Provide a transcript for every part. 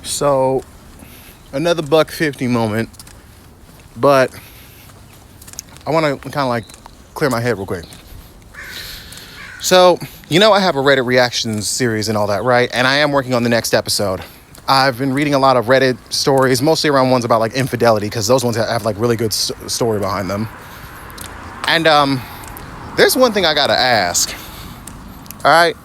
So, another $1.50 moment, but I want to kind of like clear my head real quick. So, I have a Reddit reactions series and all that, right? And I am working on the next episode. I've been reading a lot of Reddit stories, mostly around ones about like infidelity, because those ones have like really good story behind them. And there's one thing I gotta ask. All right,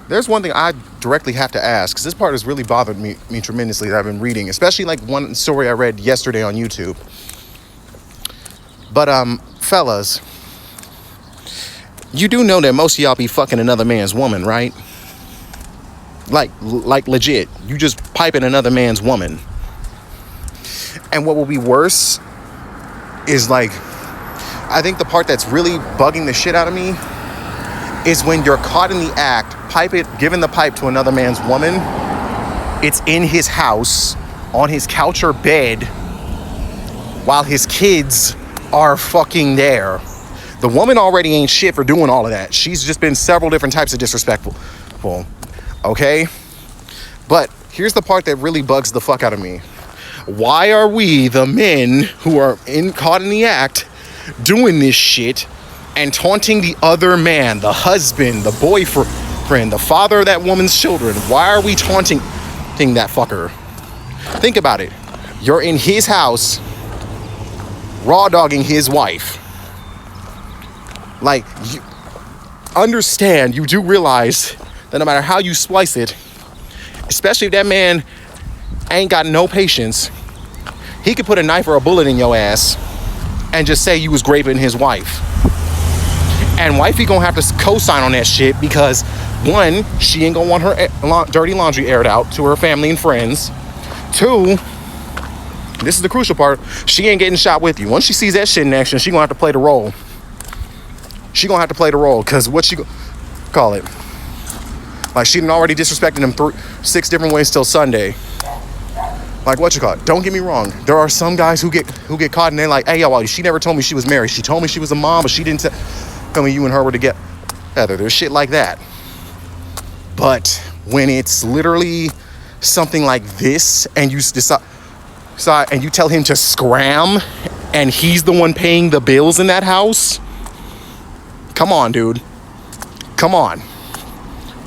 there's one thing I directly have to ask, because this part has really bothered me tremendously that I've been reading, especially like one story I read yesterday on YouTube. But fellas, you do know that most of y'all be fucking another man's woman, right? Like legit, you just piping another man's woman. And what will be worse is like, I think the part that's really bugging the shit out of me is when you're caught in the act, giving the pipe to another man's woman. It's in his house, on his couch or bed, while his kids are fucking there. The woman already ain't shit for doing all of that. She's just been several different types of disrespectful. Okay? But here's the part that really bugs the fuck out of me. Why are we, the men who are caught in the act, doing this shit and taunting the other man, the husband, the boyfriend, the father of that woman's children? Why are we taunting that fucker? Think about it. You're in his house, raw dogging his wife. Like, you understand, you do realize that no matter how you splice it, especially if that man ain't got no patience, he could put a knife or a bullet in your ass and just say you was raping his wife. And wifey gonna have to co-sign on that shit because, one, she ain't gonna want her dirty laundry aired out to her family and friends. Two, this is the crucial part, she ain't getting shot with you. Once she sees that shit in action, she gonna have to play the role. Because what she call it? Like, she done already disrespected him 6 different ways till Sunday. Like, what you call it? Don't get me wrong. There are some guys who get caught and they're like, hey, yo, she never told me she was married. She told me she was a mom, but she didn't tell me you and her were together. There's shit like that. But when it's literally something like this and you decide and you tell him to scram and he's the one paying the bills in that house, come on, dude. Come on.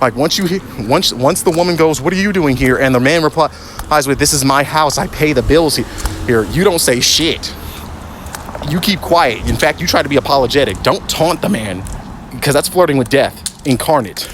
Like, once the woman goes, what are you doing here? And the man replies with, this is my house. I pay the bills here. You don't say shit. You keep quiet. In fact, you try to be apologetic. Don't taunt the man, because that's flirting with death incarnate.